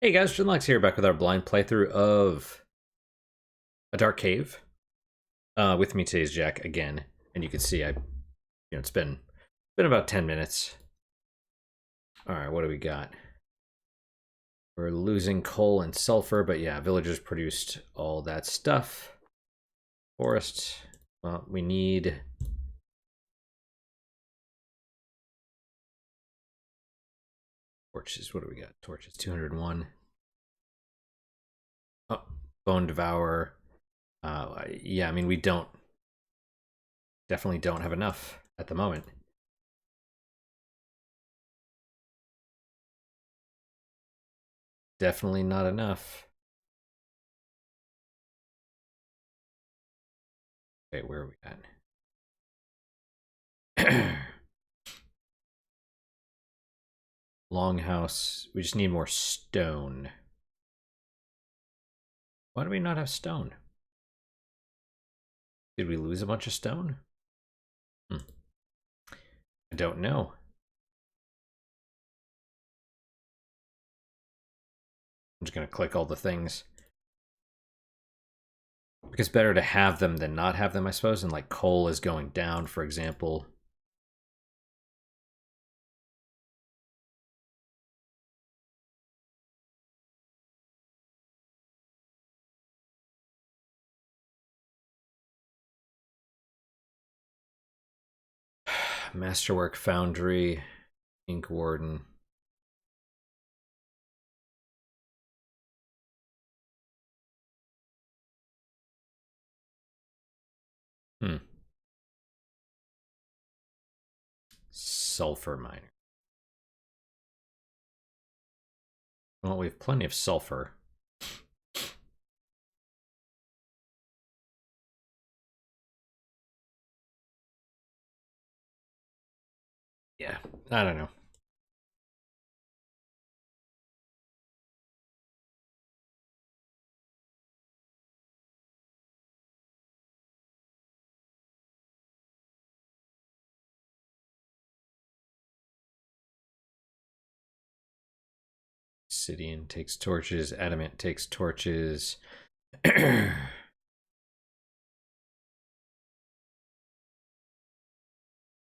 Hey guys, Jinlux here, back with our blind playthrough of A Dark Cave. With me today is Jack again, and you can see it's been about 10 minutes. All right, what do we got? We're losing coal and sulfur, but yeah, villagers produced all that stuff. Forest. Well, we need torches. What do we got? Torches 201. Oh, bone devour. Yeah, I mean we definitely don't have enough at the moment. Definitely not enough. Okay, where are we at? Longhouse. We just need more stone. Why do we not have stone? Did we lose a bunch of stone? I don't know. I'm just going to click all the things. Because better to have them than not have them, I suppose. And like coal is going down, for example. Masterwork Foundry, Ink Warden. Sulfur miner. Well, we have plenty of sulfur. Yeah, I don't know. Obsidian takes torches. Adamant takes torches.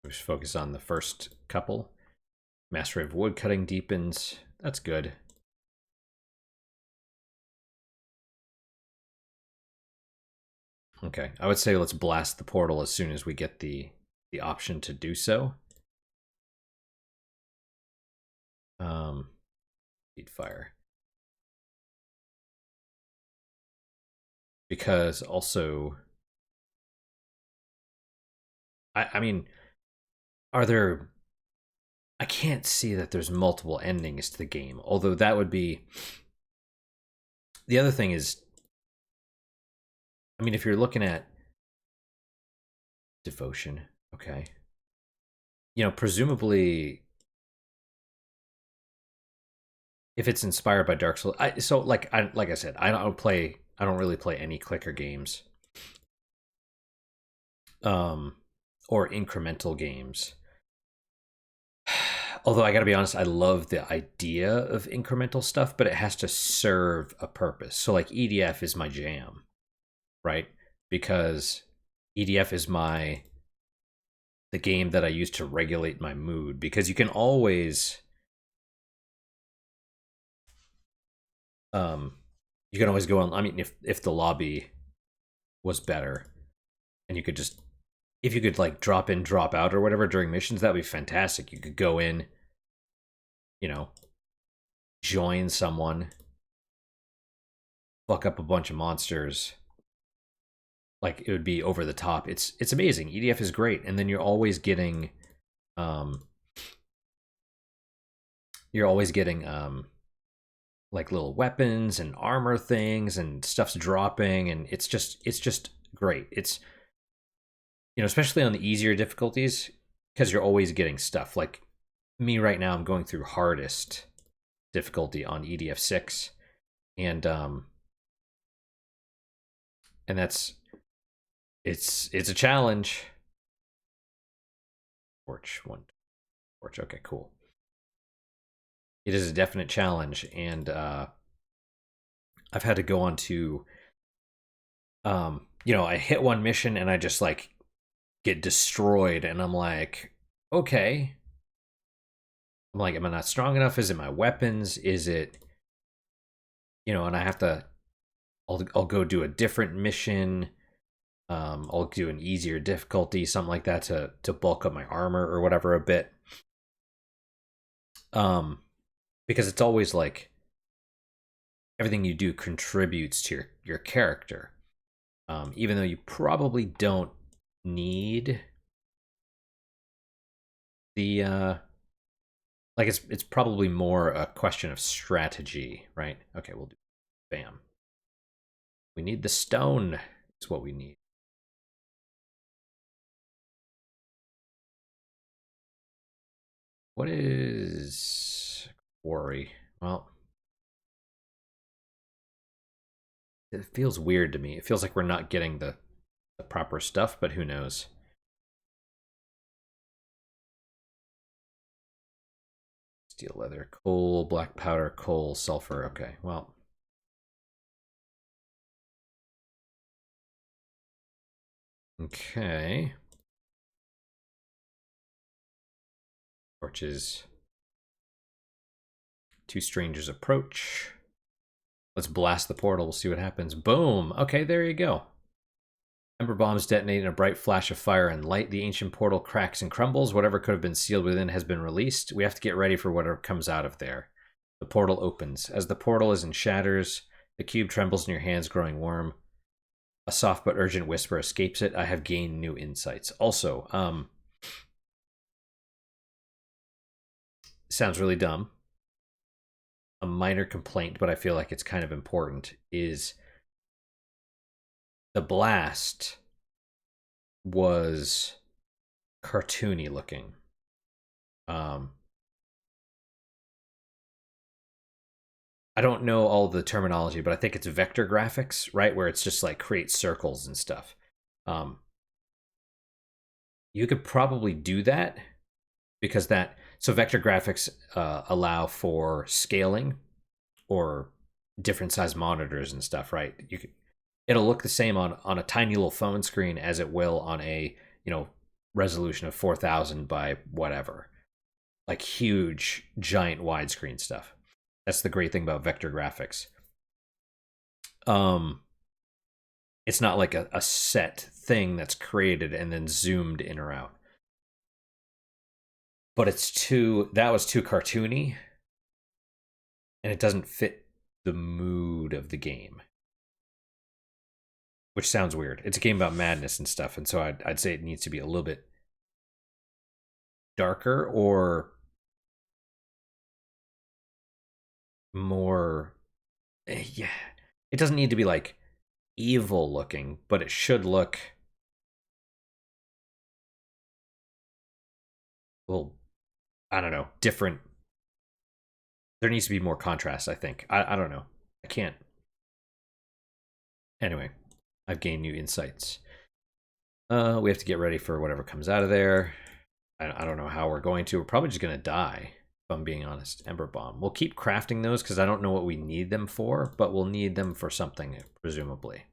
Just focus on the first couple. Mastery of woodcutting deepens. That's good. Okay, I would say let's blast the portal as soon as we get the option to do so. Speed fire. Because also, I mean, are there? I can't see that there's multiple endings to the game. Although that would be. The other thing is, I mean, if you're looking at devotion, okay, presumably, if it's inspired by Dark Souls, like I said, I don't really play any clicker games, or incremental games. Although I gotta be honest, I love the idea of incremental stuff, but it has to serve a purpose. So like EDF is my jam, right? Because EDF is the game that I use to regulate my mood, because you can always go on. I mean, if the lobby was better and you could just, if you could like drop in, drop out or whatever during missions, that'd be fantastic. You could go in, join someone, fuck up a bunch of monsters. Like it would be over the top. It's amazing. EDF is great, and then um, you're always getting like little weapons and armor things, and stuff's dropping, and it's just great. It's especially on the easier difficulties, because you're always getting stuff. Like me right now, I'm going through hardest difficulty on EDF 6, and that's it's a challenge. Torch one, torch. Okay, cool. It is a definite challenge, and I've had to go on to, you know, I hit one mission and I just like get destroyed, and I'm like, okay. I'm like, am I not strong enough? Is it my weapons? Is it, you know? And I have to. I'll go do a different mission. I'll do an easier difficulty, something like that, to bulk up my armor or whatever a bit. Um, because it's always like everything you do contributes to your character. Even though you probably don't need the like it's probably more a question of strategy, right? Okay, we'll do bam. We need the stone. Is what we need. What is quarry? Well, it feels weird to me. It feels like we're not getting the proper stuff, but who knows? Steel, leather, coal, black powder, coal, sulfur. Okay, well. Okay. Torches. Two strangers approach. Let's blast the portal. We'll see what happens. Boom. Okay, there you go. Ember bombs detonate in a bright flash of fire and light. The ancient portal cracks and crumbles. Whatever could have been sealed within has been released. We have to get ready for whatever comes out of there. The portal opens. As the portal is in shatters, the cube trembles in your hands, growing warm. A soft but urgent whisper escapes it. I have gained new insights. Also, sounds really dumb. A minor complaint, but I feel like it's kind of important, is the blast was cartoony looking. I don't know all the terminology, but I think it's vector graphics, right? Where it's just like create circles and stuff. Um, you could probably do that because that so vector graphics allow for scaling or different size monitors and stuff, right? You could, it'll look the same on a tiny little phone screen as it will on a, you know, resolution of 4000 by whatever, like huge giant widescreen stuff. That's the great thing about vector graphics. Um, it's not like a set thing that's created and then zoomed in or out. But it's too that was too cartoony, and it doesn't fit the mood of the game. Which sounds weird. It's a game about madness and stuff, and so I'd say it needs to be a little bit darker or more. Yeah, it doesn't need to be like evil looking, but it should look well. I don't know, different. There needs to be more contrast. I think. I don't know. I can't. Anyway, I've gained new insights. We have to get ready for whatever comes out of there. I don't know how we're going to. We're probably just going to die, if I'm being honest. Ember Bomb. We'll keep crafting those because I don't know what we need them for, but we'll need them for something, presumably.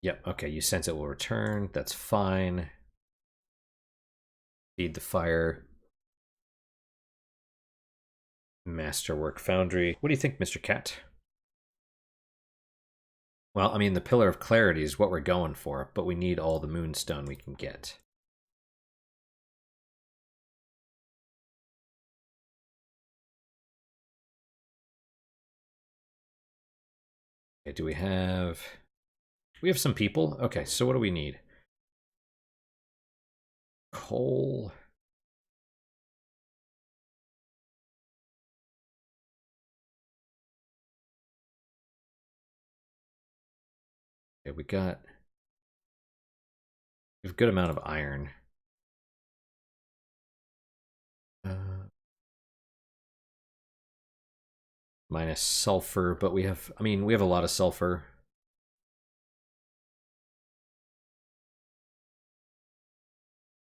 Yep, okay, you sense it will return. That's fine. Feed the fire. Masterwork Foundry. What do you think, Mr. Cat? Well, I mean, the Pillar of Clarity is what we're going for, but we need all the Moonstone we can get. Okay, do we have... We have some people. Okay, so what do we need? Coal. Okay, we have a good amount of iron. Minus sulfur, but we have, I mean, we have a lot of sulfur.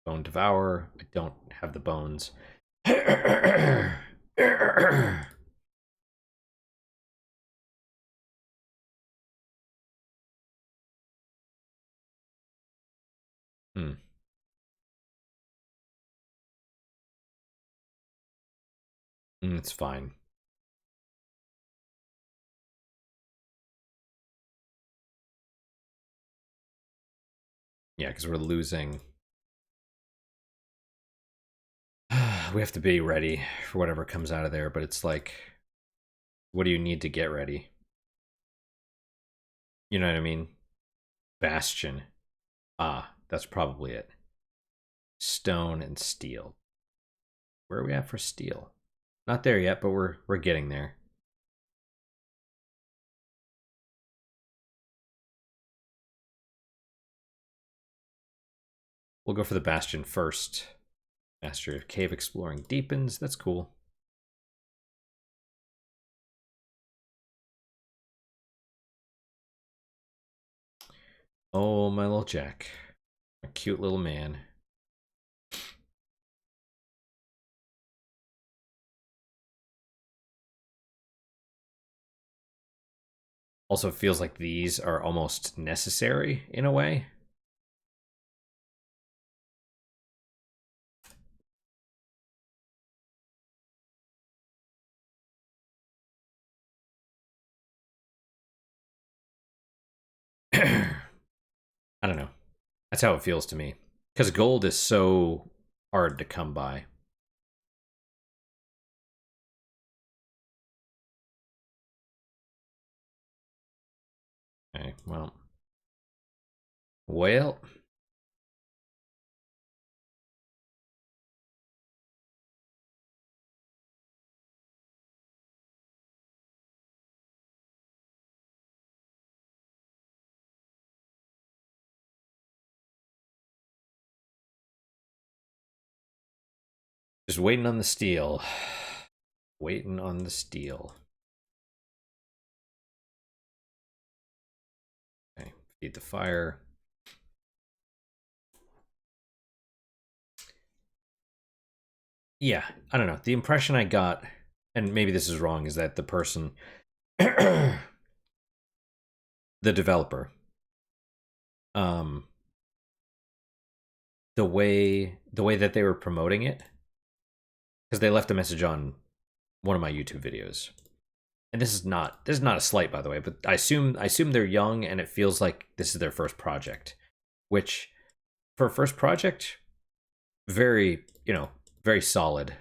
Bone Devour. I don't have the bones. Hmm. It's fine. Yeah, because we're losing. We have to be ready for whatever comes out of there, but it's like, what do you need to get ready? You know what I mean? Bastion. Ah, that's probably it. Stone and steel. Where are we at for steel? Not there yet, but we're getting there. We'll go for the bastion first. Master of cave exploring deepens. That's cool. Oh, my little Jack. A cute little man. Also feels like these are almost necessary in a way. I don't know. That's how it feels to me. Because gold is so hard to come by. Okay, well. Well. Just waiting on the steel. Waiting on the steel. Okay, feed the fire. Yeah, I don't know. The impression I got, and maybe this is wrong, is that the person, the developer, um, the way that they were promoting it, because they left a message on one of my YouTube videos, and this is not a slight, by the way, but I assume they're young, and it feels like this is their first project, which for a first project, very very solid.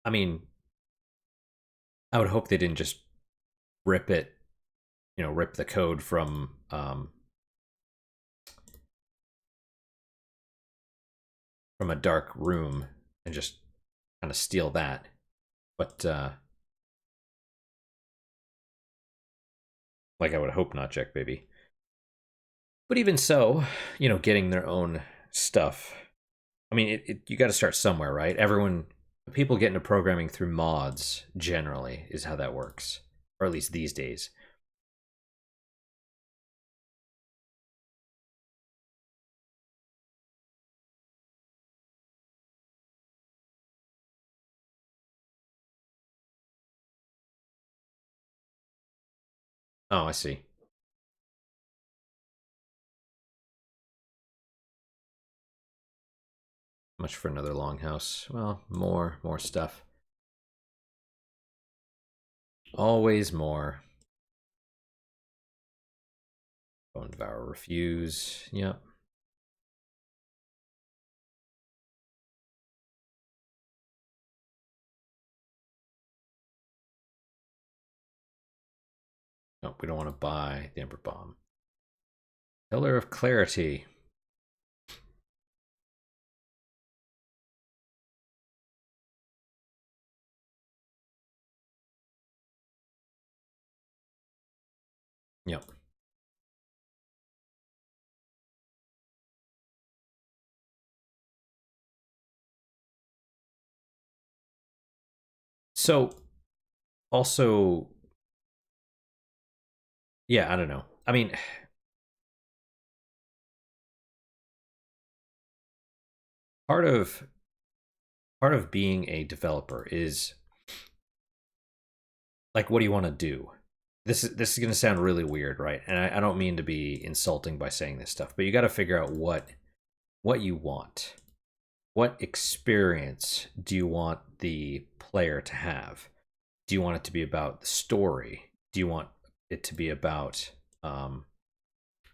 I mean, I would hope they didn't just rip it, rip the code from a dark room and just kind of steal that. But like I would hope not, Jack baby. But even so, getting their own stuff. I mean, you got to start somewhere, right? People get into programming through mods. Generally, is how that works, or at least these days. Oh, I see. Much for another longhouse. Well, more stuff. Always more. Bone devour refuse. Yep. Nope, we don't want to buy the Ember Bomb. Pillar of Clarity. Yep. So, also, yeah, I don't know. I mean, part of part of being a developer is like, what do you want to do? This is going to sound really weird, right? And I don't mean to be insulting by saying this stuff, but you got to figure out what you want. What experience do you want the player to have? Do you want it to be about the story? Do you want it to be about the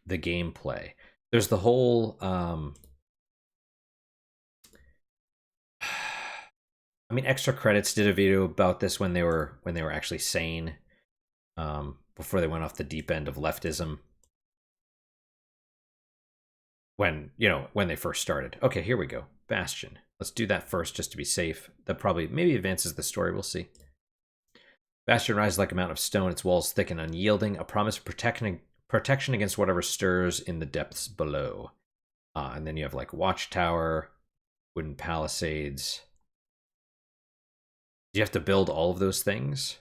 gameplay? There's the whole I mean, Extra Credits did a video about this when they were actually sane, before they went off the deep end of leftism. When they first started. Okay, here we go. Bastion. Let's do that first, just to be safe. That probably maybe advances the story. We'll see. Bastion rises like a mountain of stone. Its walls thick and unyielding, a promise of protection against whatever stirs in the depths below. And then you have like Watchtower, wooden palisades. Do you have to build all of those things?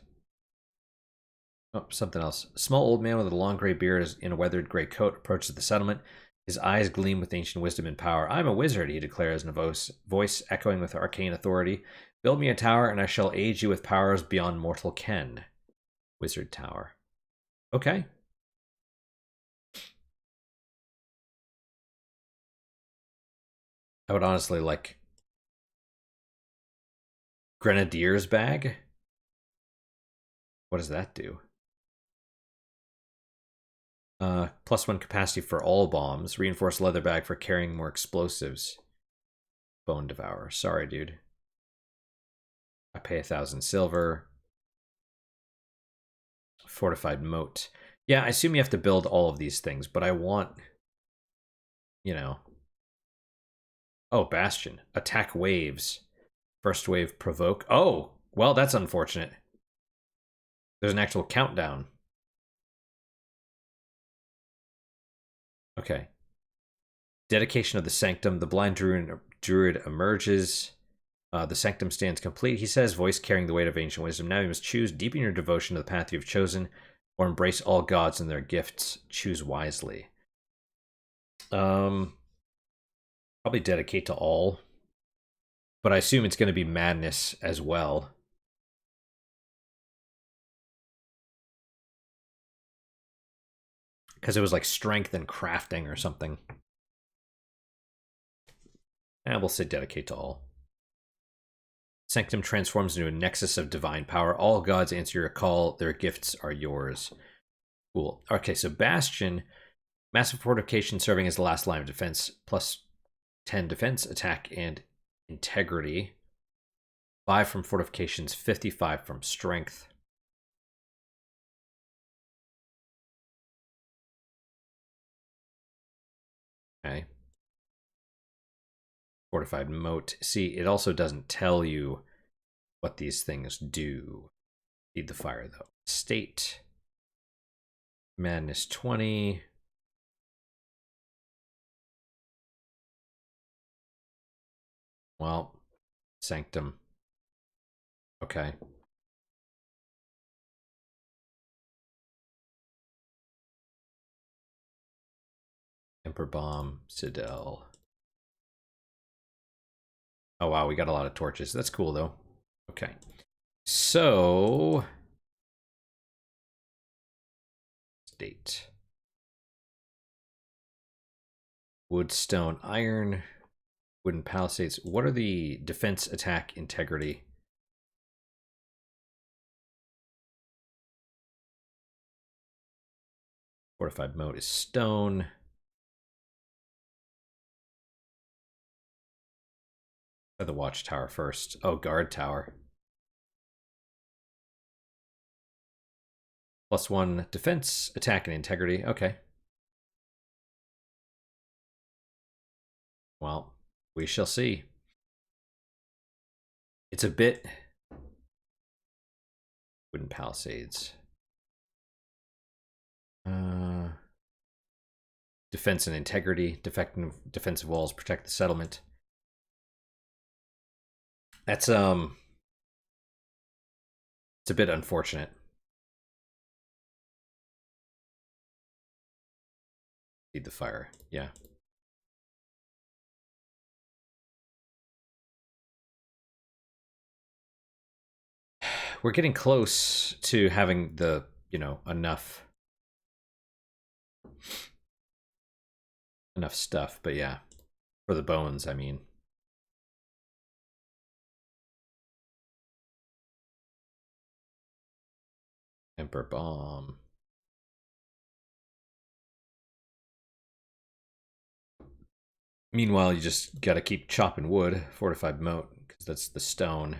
Oh, something else. A small old man with a long gray beard in a weathered gray coat approaches the settlement. His eyes gleam with ancient wisdom and power. "I'm a wizard," he declares in a voice echoing with arcane authority. "Build me a tower, and I shall aid you with powers beyond mortal ken." Wizard Tower. Okay. I would honestly like Grenadier's bag. What does that do? +1 capacity for all bombs. Reinforced leather bag for carrying more explosives. Bone Devourer. Sorry, dude. I pay 1,000 silver. Fortified moat. Yeah, I assume you have to build all of these things, but I want, Oh, Bastion. Attack waves. First wave provoke. Oh, well, that's unfortunate. There's an actual countdown. Okay. Dedication of the Sanctum. The blind druid emerges. The Sanctum stands complete, he says, voice carrying the weight of ancient wisdom. Now you must choose. Deepen your devotion to the path you've chosen, or embrace all gods and their gifts. Choose wisely. Probably dedicate to all. But I assume it's going to be madness as well. Because it was like strength and crafting or something. And we'll say dedicate to all. Sanctum transforms into a nexus of divine power. All gods answer your call. Their gifts are yours. Cool. Okay, so Bastion, massive fortification serving as the last line of defense. +10 defense, attack, and integrity. 5 from fortifications, 55 from strength. Okay. Fortified moat. See, it also doesn't tell you what these things do. Feed the fire, though. State. Madness 20. Well, Sanctum. Okay. Emperor Bomb, Citadel. Oh, wow, we got a lot of torches. That's cool, though. Okay. So... State. Wood, stone, iron, wooden palisades. What are the defense, attack, integrity? Fortified moat is stone. Or the watchtower first. Oh, guard tower. +1 defense, attack, and integrity. Okay. Well, we shall see. It's a bit... Wooden palisades. Defense and integrity. Defensive walls protect the settlement. That's, it's a bit unfortunate. Feed the fire. Yeah. we're getting close to having the, enough stuff, but yeah. For the bones, I mean. Emperor Bomb. Meanwhile, you just gotta keep chopping wood, fortified moat, because that's the stone.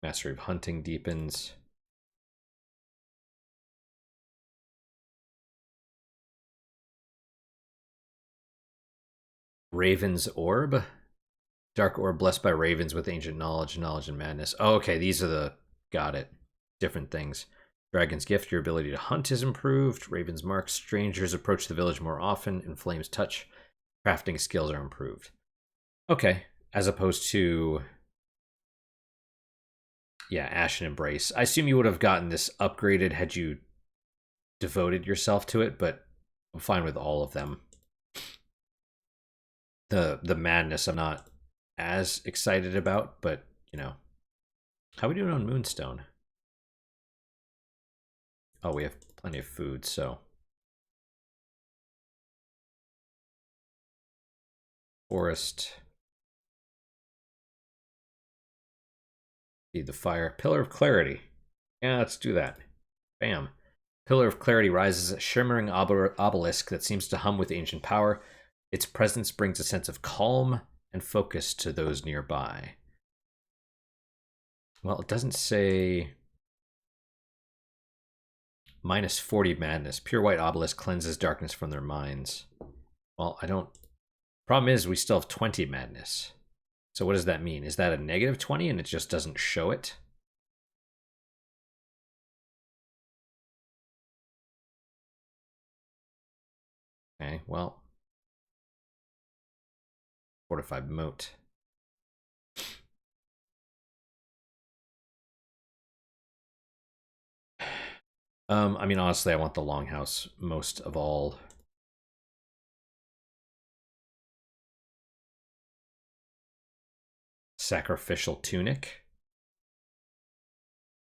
Mastery of Hunting deepens. Raven's Orb. Dark Orb blessed by ravens with ancient knowledge, and madness. Oh, okay, these are the... Got it. Different things. Dragon's Gift, your ability to hunt is improved. Raven's Mark, strangers approach the village more often. And Flame's Touch, crafting skills are improved. Okay, as opposed to... Yeah, Ashen Embrace. I assume you would have gotten this upgraded had you devoted yourself to it, but I'm fine with all of them. The madness I'm not as excited about, but how are we doing on Moonstone? Oh, we have plenty of food, so forest. Feed the fire. Pillar of Clarity. Yeah, let's do that. Bam. Pillar of Clarity rises a shimmering obelisk that seems to hum with ancient power. Its presence brings a sense of calm and focus to those nearby. Well, it doesn't say... Minus 40 madness. Pure white obelisk cleanses darkness from their minds. Well, I don't... Problem is, we still have 20 madness. So what does that mean? Is that a negative 20 and it just doesn't show it? Okay, well... Fortified moat. I mean, honestly, I want the longhouse most of all. Sacrificial tunic.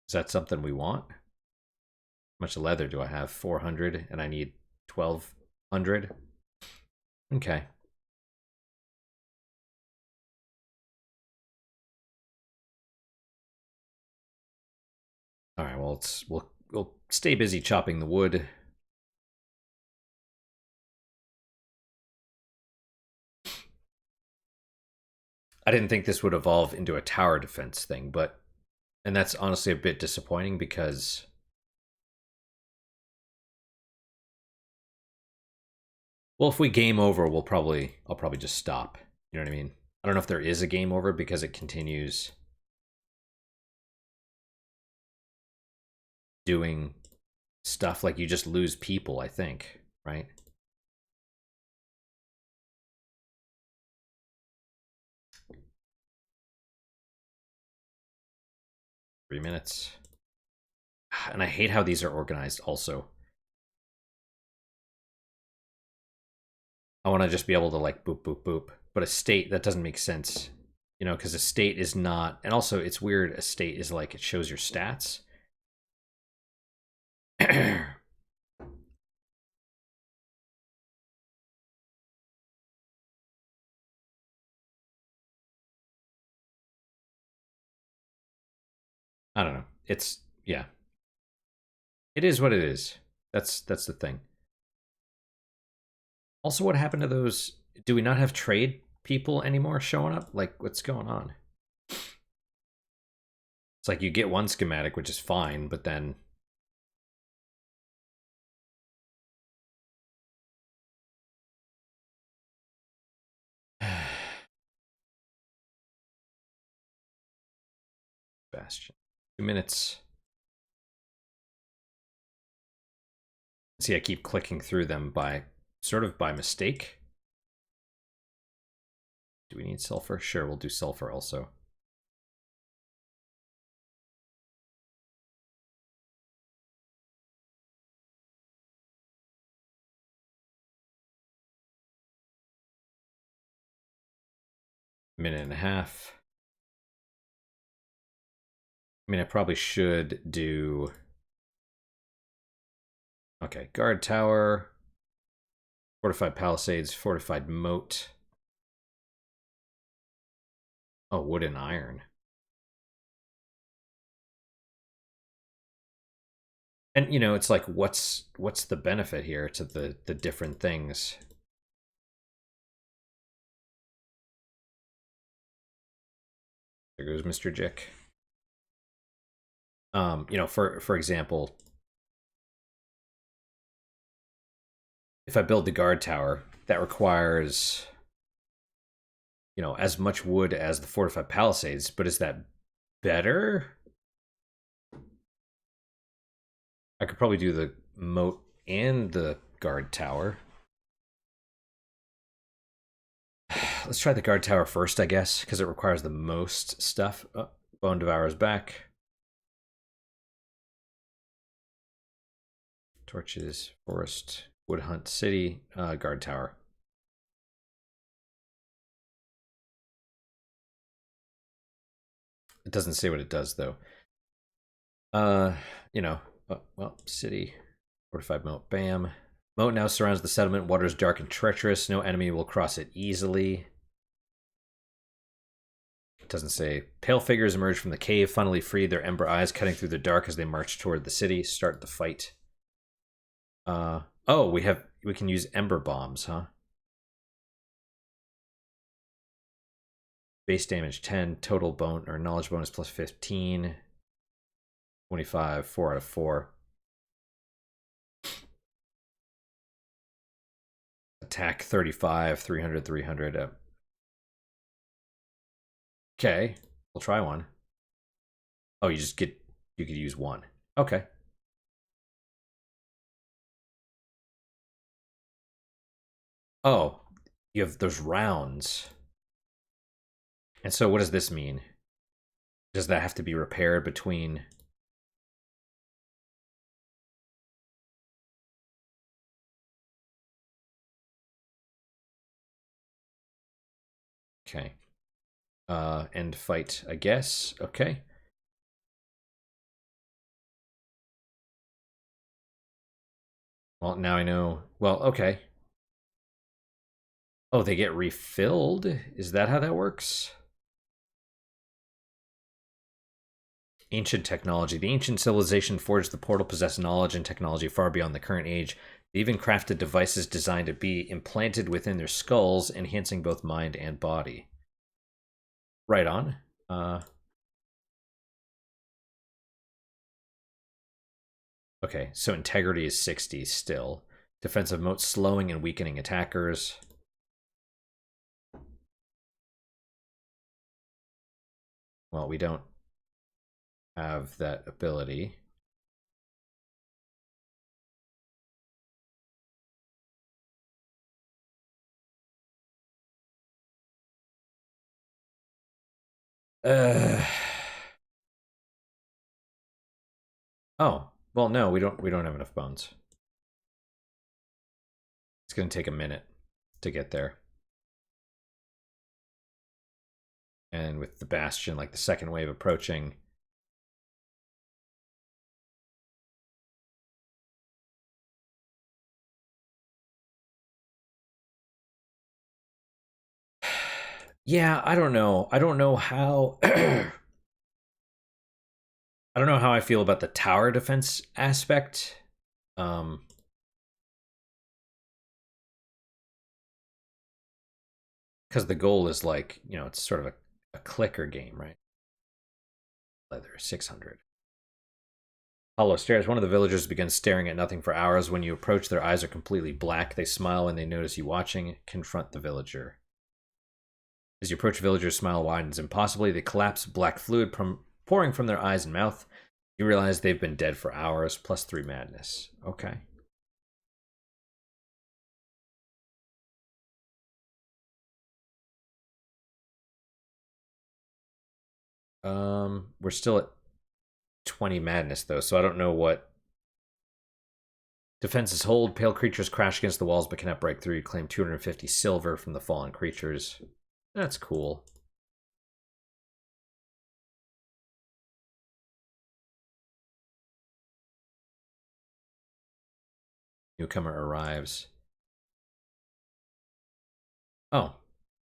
Is that something we want? How much leather do I have? 400, and I need 1,200. Okay. All right. Well, we'll stay busy chopping the wood. I didn't think this would evolve into a tower defense thing, but... And that's honestly a bit disappointing because... Well, if we game over, I'll probably just stop. You know what I mean? I don't know if there is a game over because it continues doing stuff. Like, you just lose people, I think, right? Three minutes. And I hate how these are organized also. I want to just be able to, like, boop, boop, boop. But a state, that doesn't make sense. You know, because a state is not... And also, it's weird, a state is like, it shows your stats. I don't know. It's... Yeah. It is what it is. That's the thing. Also, what happened to those... Do we not have trade people anymore showing up? Like, what's going on? It's like you get one schematic, which is fine, but then... Bastion. 2 minutes. See, I keep clicking through them by... Sort of by mistake. Do we need sulfur? Sure, we'll do sulfur also. minute and a half. I mean, I probably should do... Okay, guard tower, fortified palisades, fortified moat. Oh, wood and iron. And, you know, it's like, what's the benefit here to the different things? There goes Mr. Jick. You know, for example, if I build the guard tower, that requires, you know, as much wood as the fortified palisades, but is that better? I could probably do the moat and the guard tower. Let's try the guard tower first, I guess, because it requires the most stuff. Oh, Bone Devourer's back. Torches, forest, wood hunt, city, guard tower. It doesn't say what it does, though. You know, well, city, fortified moat, bam. Moat now surrounds the settlement. Water is dark and treacherous. No enemy will cross it easily. It doesn't say. Pale figures emerge from the cave, finally freed, their ember eyes cutting through the dark as they march toward the city. Start the fight. Oh, we can use ember bombs, huh? Base damage 10, total bone or knowledge bonus plus 15. 25, 4 out of 4. Attack 35, 300, 300. Okay, we'll try one. Oh, you could use one. Okay. Oh, you have those rounds. And so what does this mean? Does that have to be repaired between... Okay. End fight, I guess. Okay. Well, now I know. Well, okay. Oh, they get refilled? Is that how that works? Ancient technology. The ancient civilization forged the portal possessed knowledge and technology far beyond the current age. They even crafted devices designed to be implanted within their skulls, enhancing both mind and body. Right on. Okay, so integrity is 60 still. Defensive moat slowing and weakening attackers. Well, we don't have that ability. Oh, well, no, we don't have enough bones. It's gonna take a minute to get there. And with the Bastion, like the second wave approaching. Yeah, I don't know. I don't know how... I don't know how I feel about the tower defense aspect. Because the goal is like, you know, it's sort of a clicker game, right? Leather, 600. Hollow stares. One of the villagers begins staring at nothing for hours. When you approach, their eyes are completely black. They smile when they notice you watching. Confront the villager. As you approach, villagers' smile widens impossibly. They collapse, black fluid pouring from their eyes and mouth. You realize they've been dead for hours, plus 3 madness. Okay. We're still at 20 madness, though, so I don't know what... Defenses hold. Pale creatures crash against the walls but cannot break through. You claim 250 silver from the fallen creatures. That's cool. Newcomer arrives. Oh,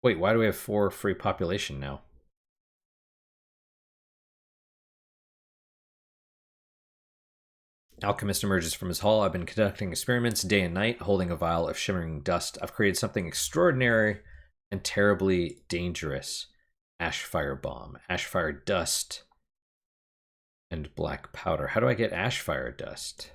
wait, why do we have 4 free population now? Alchemist emerges from his hall. I've been conducting experiments day and night, holding a vial of shimmering dust. I've created something extraordinary and terribly dangerous. Ashfire bomb, ashfire dust, and black powder. How do I get ashfire dust?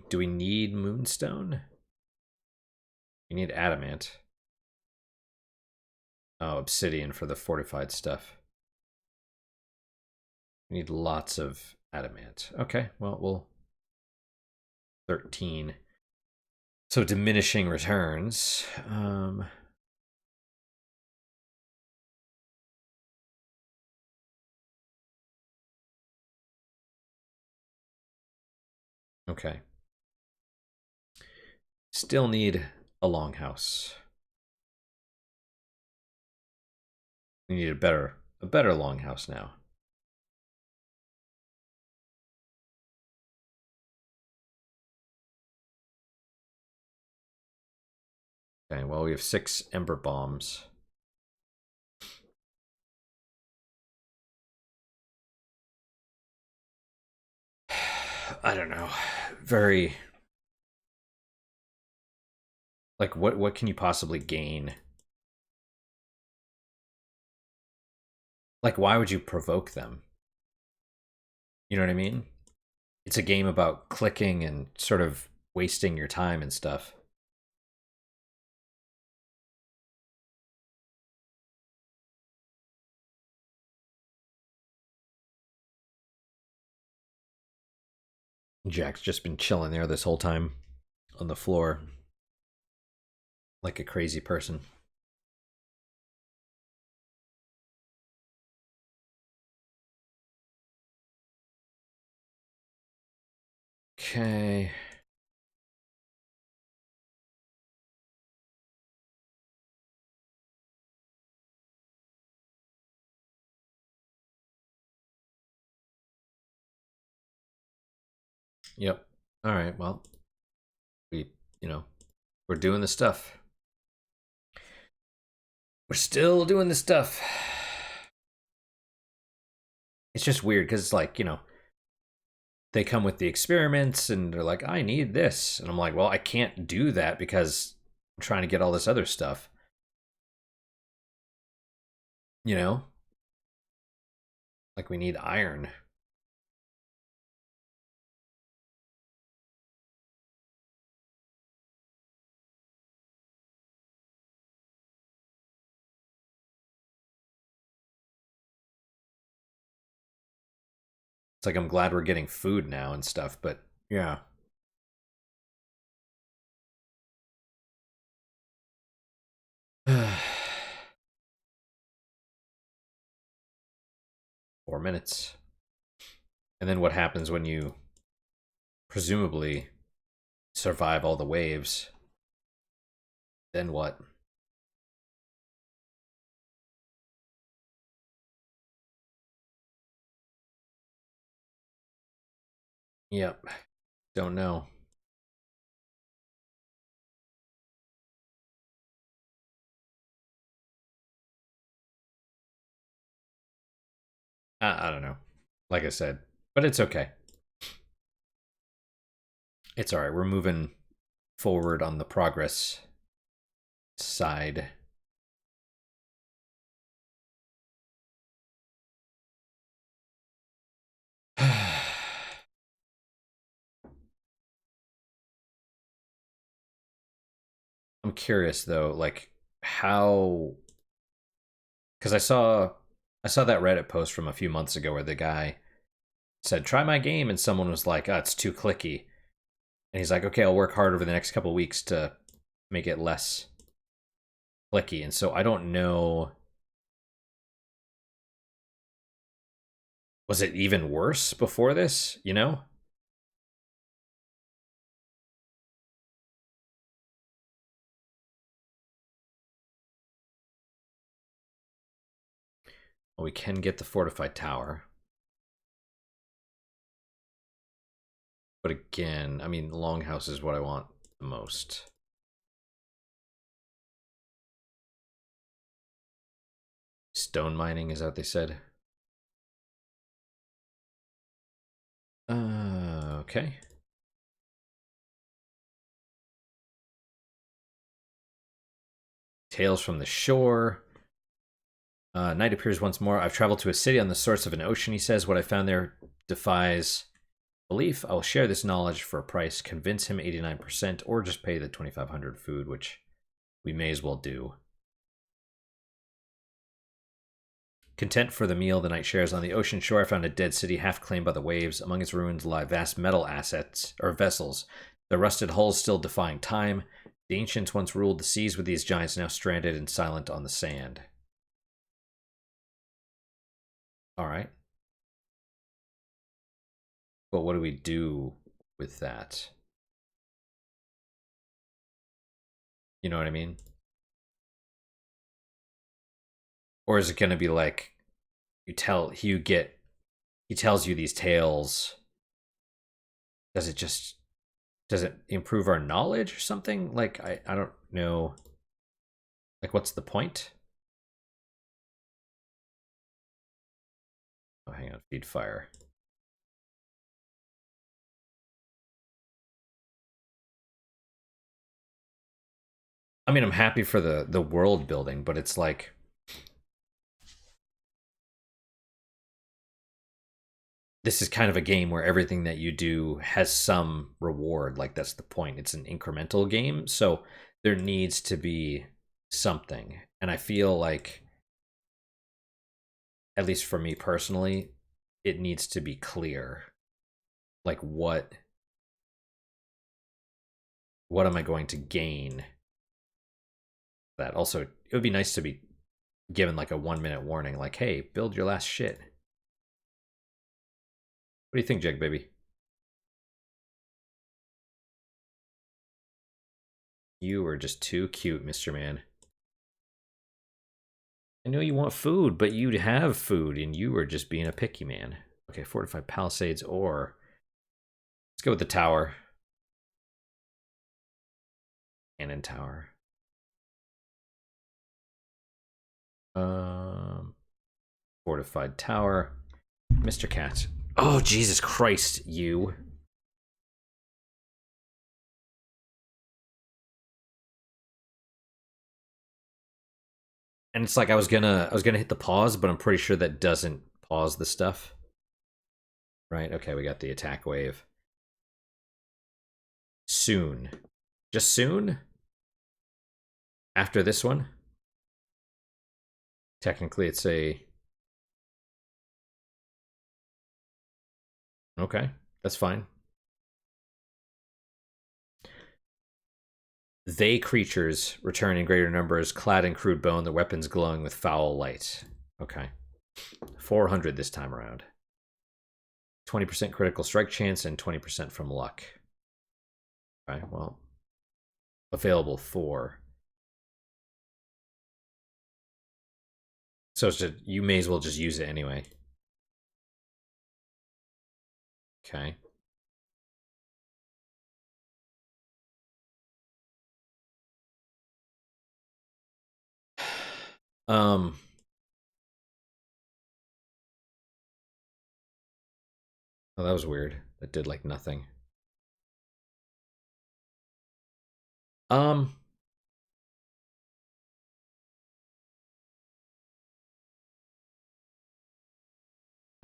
Do we need moonstone? We need adamant. Oh, obsidian for the fortified stuff. We need lots of adamant. Okay, well, we'll 13. So diminishing returns. Okay. Still need a longhouse. We need a better longhouse now. Okay, well, we have 6 ember bombs. I don't know. Very like what can you possibly gain? Like why would you provoke them? You know what I mean? It's a game about clicking and sort of wasting your time and stuff. Jack's just been chilling there this whole time on the floor like a crazy person. Okay. Yep. All right. Well, we, we're doing the stuff. We're still doing the stuff. It's just weird because it's like, they come with the experiments and they're like, I need this. And I'm like, well, I can't do that because I'm trying to get all this other stuff. You know? Like we need iron. It's like I'm glad we're getting food now and stuff, but yeah. Four minutes. And then what happens when you presumably survive all the waves? Then what? Yep. Don't know. I don't know. Like I said, but it's okay. It's all right. We're moving forward on the progress side. I'm curious though, like how, because I saw that Reddit post from a few months ago where the guy said, "Try my game," and someone was like, "Oh, it's too clicky," and he's like, "Okay, I'll work hard over the next couple of weeks to make it less clicky." And so I don't know, was it even worse before this? You know? Well, we can get the fortified tower. But again, I mean, longhouse is what I want the most. Stone mining, is that what they said? Okay. Tales from the shore. Night appears once more. I've traveled to a city on the source of an ocean, he says. What I found there defies belief. I will share this knowledge for a price, convince him 89%, or just pay the 2,500 food, which we may as well do. Content for the meal the night shares on the ocean shore, I found a dead city half claimed by the waves. Among its ruins lie vast metal assets, or vessels, their rusted hulls still defying time. The ancients once ruled the seas with these giants, now stranded and silent on the sand. All right. But what do we do with that? You know what I mean? Or is it going to be like he tells you these tales? Does it improve our knowledge or something? Like I don't know. Like what's the point? Oh, hang on, feed fire. I mean, I'm happy for the world building, but it's like this is kind of a game where everything that you do has some reward. Like that's the point. It's an incremental game, so there needs to be something. And I feel like, at least for me personally, it needs to be clear. Like what am I going to gain? That also, it would be nice to be given like a 1 minute warning, like, hey, build your last shit. What do you think, Jake, baby? You are just too cute, Mr. Man. I know you want food, but you'd have food, and you are just being a picky man. Okay, fortified palisades, or let's go with the tower. Cannon tower. Fortified tower. Mr. Cat. Oh, Jesus Christ, you. And it's like I was gonna hit the pause, but I'm pretty sure that doesn't pause the stuff. Right? Okay, we got the attack wave. Soon. Just soon? After this one? Technically it's a... Okay, that's fine. They creatures return in greater numbers, clad in crude bone, their weapons glowing with foul light. Okay. 400 this time around. 20% critical strike chance and 20% from luck. Okay, well. Available 4. So it's just, you may as well just use it anyway. Okay. Um... Oh, that was weird. That did like nothing. Um,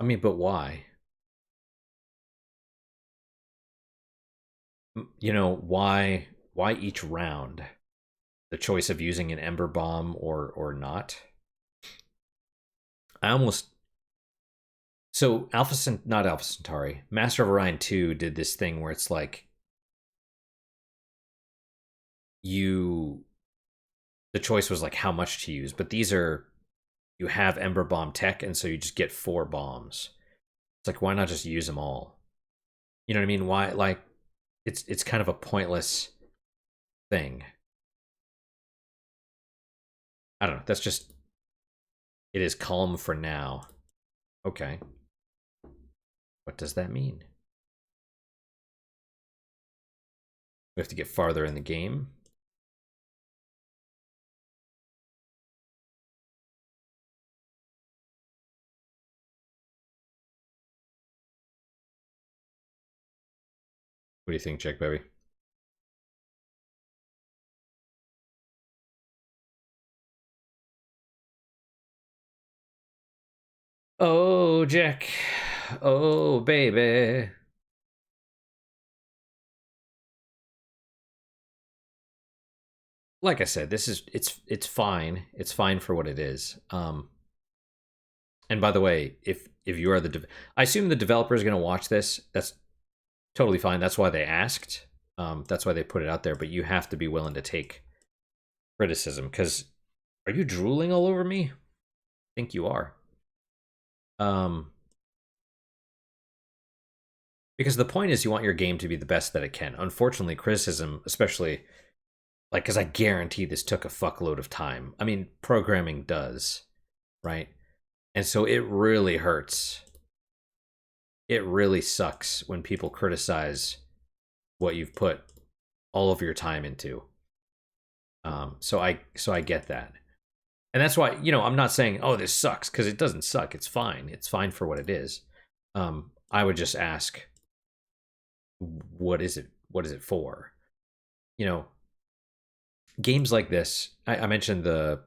I mean, but why? You know, why each round? The choice of using an ember bomb or not? I almost so not Alpha Centauri. Master of Orion 2 did this thing where it's like you the choice was like how much to use, but these are you have ember bomb tech and so you just get 4 bombs. It's like why not just use them all? You know what I mean? Why like it's kind of a pointless thing. I don't know. That's just It is calm for now. Okay. What does that mean? We have to get farther in the game. What do you think, Jack Baby? Oh, Jack. Oh, baby. Like I said, this is it's fine. It's fine for what it is. And by the way, if you are I assume the developer is going to watch this. That's totally fine. That's why they asked. That's why they put it out there. But you have to be willing to take criticism. Because are you drooling all over me? I think you are. Because the point is, you want your game to be the best that it can. Unfortunately, criticism, especially like, because I guarantee this took a fuckload of time. I mean, programming does, right? And so it really hurts. It really sucks when people criticize what you've put all of your time into. So I get that, and that's why, I'm not saying, oh, this sucks, because it doesn't suck. It's fine. It's fine for what it is. I would just ask, what is it? What is it for? Games like this. I mentioned the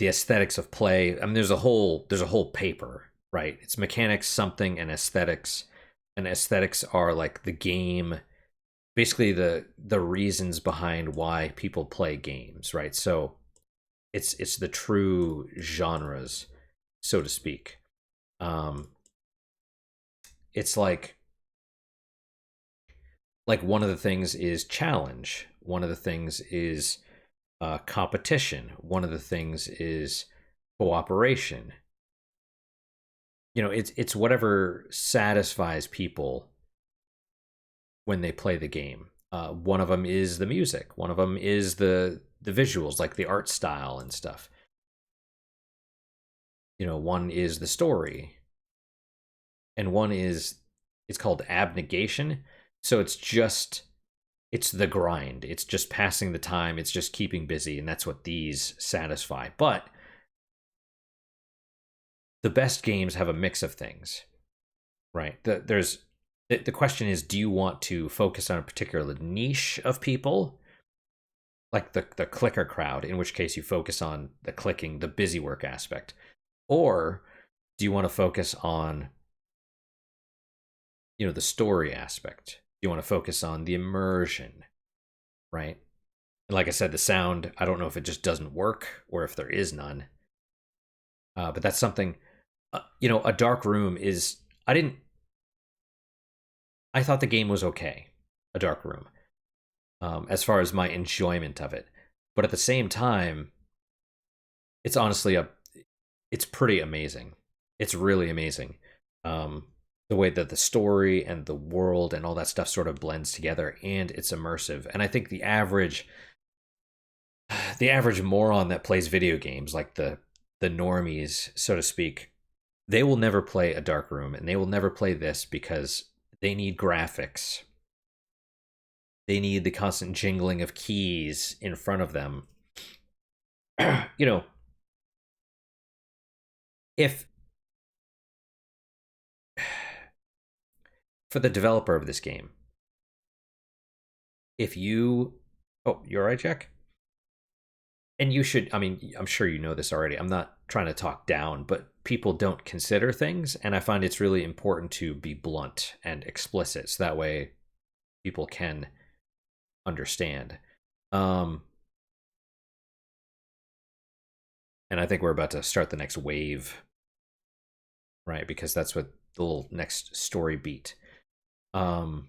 aesthetics of play. I mean, there's a whole paper, right? It's mechanics, something, and aesthetics. And aesthetics are like the game, basically the reasons behind why people play games, right? So it's the true genres, so to speak. It's like one of the things is challenge. One of the things is competition. One of the things is cooperation. It's whatever satisfies people when they play the game. One of them is the music. One of them is the visuals, like the art style and stuff. One is the story, and one is, it's called abnegation. So it's the grind. It's just passing the time. It's just keeping busy, and that's what these satisfy. But the best games have a mix of things, right? The question is, do you want to focus on a particular niche of people, like the clicker crowd, in which case you focus on the clicking, the busy work aspect, or do you want to focus on the story aspect? Do you want to focus on the immersion, right? And like I said, the sound, I don't know if it just doesn't work or if there is none. But that's something. A dark room is. I thought the game was okay. A dark room, as far as my enjoyment of it, but at the same time, it's honestly it's pretty amazing. It's really amazing. The way that the story and the world and all that stuff sort of blends together, and it's immersive. And I think the average moron that plays video games, like the normies, so to speak, they will never play a dark room, and they will never play this because they need graphics. They need the constant jingling of keys in front of them. you know, if for the developer of this game, if you, oh, you're right, Jack. And you should, I mean, I'm sure you know this already. I'm not trying to talk down, but people don't consider things, and I find it's really important to be blunt and explicit, so that way people can understand. Um, and I think we're about to start the next wave, right? Because that's what the little next story beat um,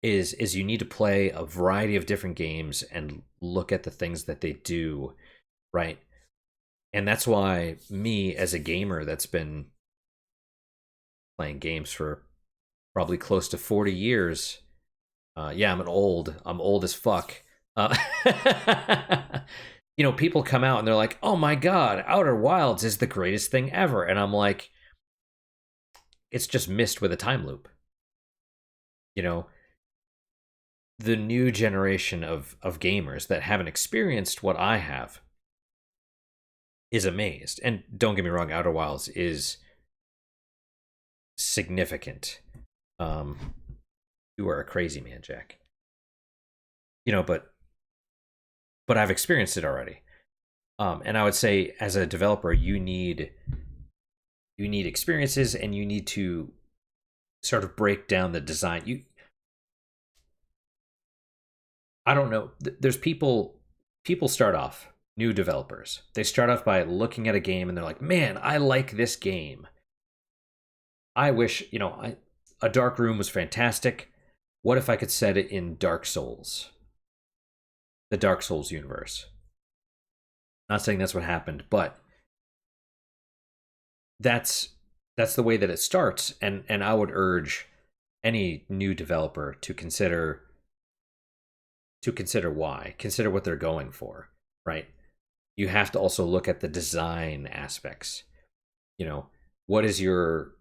is you need to play a variety of different games and look at the things that they do, right? And that's why me, as a gamer that's been playing games for probably close to 40 years, yeah, I'm old as fuck. people come out and they're like, "Oh my god, Outer Wilds is the greatest thing ever," and I'm like, it's just missed with a time loop. You know, the new generation of gamers that haven't experienced what I have is amazed. And don't get me wrong, Outer Wilds is significant. You are a crazy man, Jack. But I've experienced it already. And I would say, as a developer, you need experiences, and you need to sort of break down the design. I don't know. There's people start off, new developers. They start off by looking at a game and they're like, "Man, I like this game. I wish, a Dark Room was fantastic. What if I could set it in Dark Souls, the Dark Souls universe?" Not saying that's what happened, but that's the way that it starts, and I would urge any new developer to consider what they're going for, right? You have to also look at the design aspects. What is your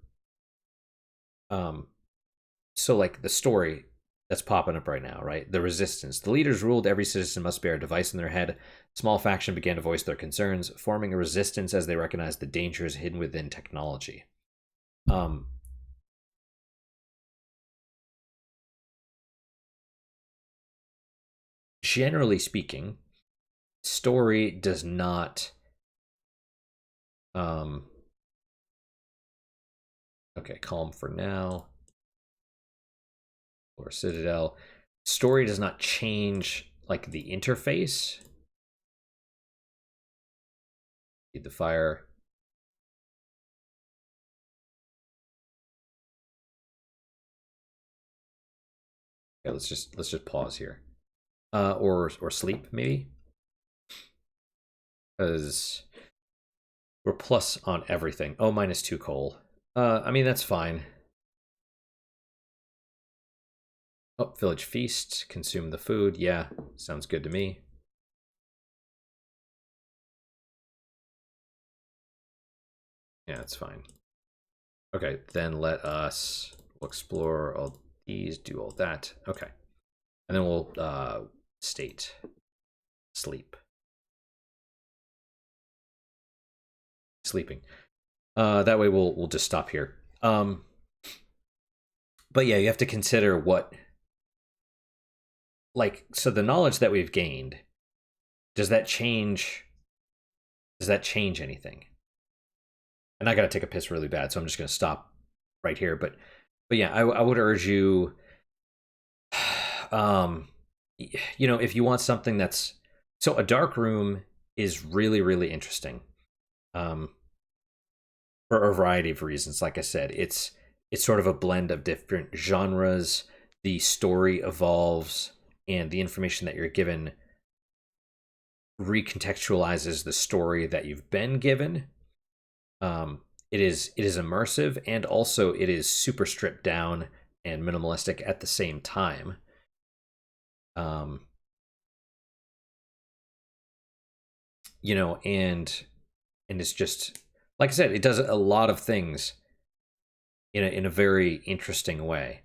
so like the story that's popping up right now, right? The resistance. The leaders ruled every citizen must bear a device in their head. Small faction began to voice their concerns, forming a resistance as they recognized the dangers hidden within technology. Generally speaking, story does not okay, calm for now, or Citadel. Story does not change like the interface. Feed the fire. Okay, let's just pause here. Or sleep maybe, because we're plus on everything. Oh, -2 coal. I mean, that's fine. Oh, village feast. Consume the food. Yeah, sounds good to me. Yeah, it's fine. Okay, then we'll explore all these, do all that. Okay. And then we'll state sleep. Sleeping. That way we'll just stop here. But yeah, you have to consider so the knowledge that we've gained, does that change anything? And I gotta take a piss really bad, so I'm just gonna stop right here. But yeah, I would urge you, if you want something that's so a dark room is really, really interesting. For a variety of reasons. Like I said, it's sort of a blend of different genres. The story evolves, and the information that you're given recontextualizes the story that you've been given. It is immersive, and also it is super stripped down and minimalistic at the same time. And it's just, like I said, it does a lot of things in a very interesting way.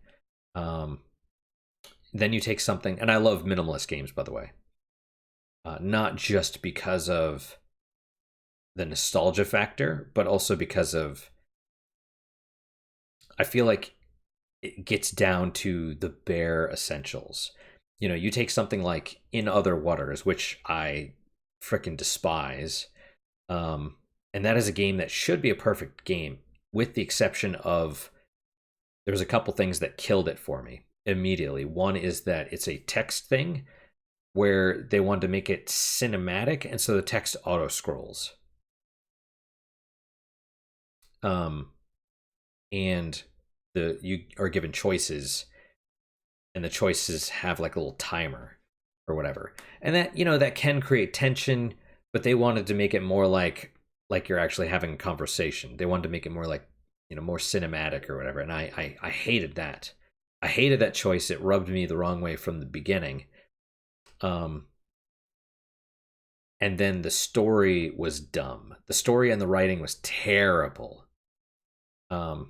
Then you take something, and I love minimalist games, by the way, not just because of the nostalgia factor, but also because of, I feel like it gets down to the bare essentials. You take something like In Other Waters, which I freaking despise, and that is a game that should be a perfect game, with the exception of there's a couple things that killed it for me immediately. One is that it's a text thing where they wanted to make it cinematic, and so the text auto scrolls. And you are given choices, and the choices have like a little timer or whatever, and that can create tension. But they wanted to make it more like you're actually having a conversation. They wanted to make it more like more cinematic or whatever, and I hated that. I hated that choice. It rubbed me the wrong way from the beginning. and then the story was dumb. The story and the writing was terrible. And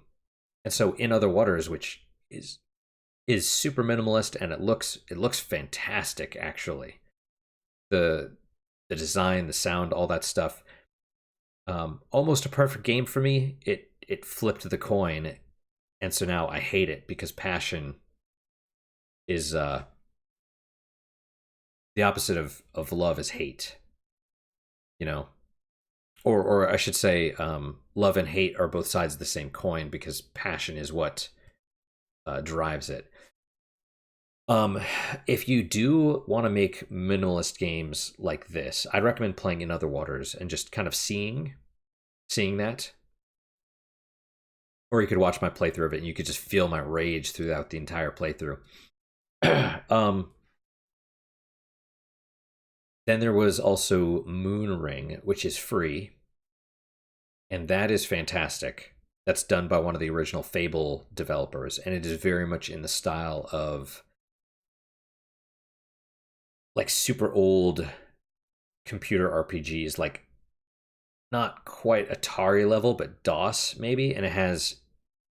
so In Other Waters, which is super minimalist, and it looks fantastic actually. The design, the sound, all that stuff. Almost a perfect game for me. It flipped the coin, and so now I hate it because passion is the opposite of love is hate. You know, or I should say, love and hate are both sides of the same coin because passion is what drives it. Um, if you do want to make minimalist games like this, I'd recommend playing In Other Waters and just kind of seeing that. Or you could watch my playthrough of it and you could just feel my rage throughout the entire playthrough. um, then there was also Moon Ring, which is free, and that is fantastic. That's done by one of the original Fable developers, and it is very much in the style of like super old computer RPGs, like not quite Atari level, but DOS maybe. And it has,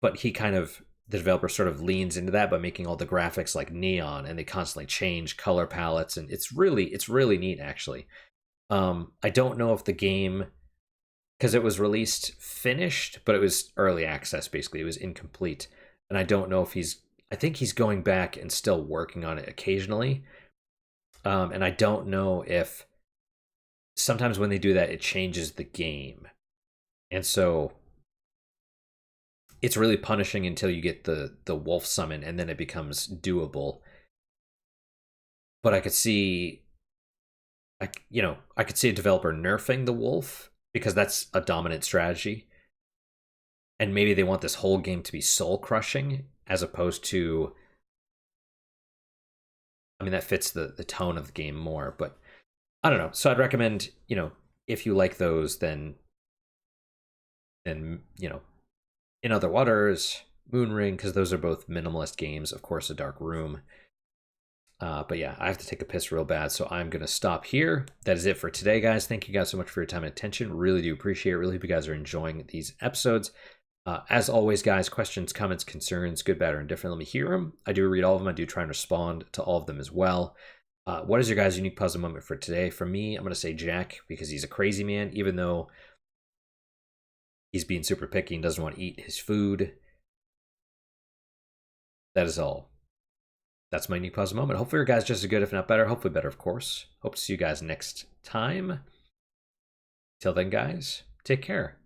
but he kind of, the developer sort of leans into that by making all the graphics like neon, and they constantly change color palettes, and it's really neat actually. I don't know if the game, because it was released finished, but it was early access basically. It was incomplete, and I don't know if he's. I think he's going back and still working on it occasionally. And I don't know if sometimes when they do that, it changes the game. And so it's really punishing until you get the wolf summon, and then it becomes doable. But I could see, I could see a developer nerfing the wolf because that's a dominant strategy. And maybe they want this whole game to be soul crushing as opposed to, I mean, that fits the tone of the game more, but I don't know. So I'd recommend, if you like those, then In Other Waters, Moon Ring, because those are both minimalist games. Of course, A Dark Room. But yeah, I have to take a piss real bad, so I'm gonna stop here. That is it for today, guys. Thank you guys so much for your time and attention. Really do appreciate it. Really hope you guys are enjoying these episodes. As always, guys, questions, comments, concerns, good, bad, or indifferent, let me hear them. I do read all of them. I do try and respond to all of them as well. What is your guys' unique puzzle moment for today? For me, I'm going to say Jack, because he's a crazy man, even though he's being super picky and doesn't want to eat his food. That is all. That's my unique puzzle moment. Hopefully your guys just as good, if not better. Hopefully better, of course. Hope to see you guys next time. Till then, guys, take care.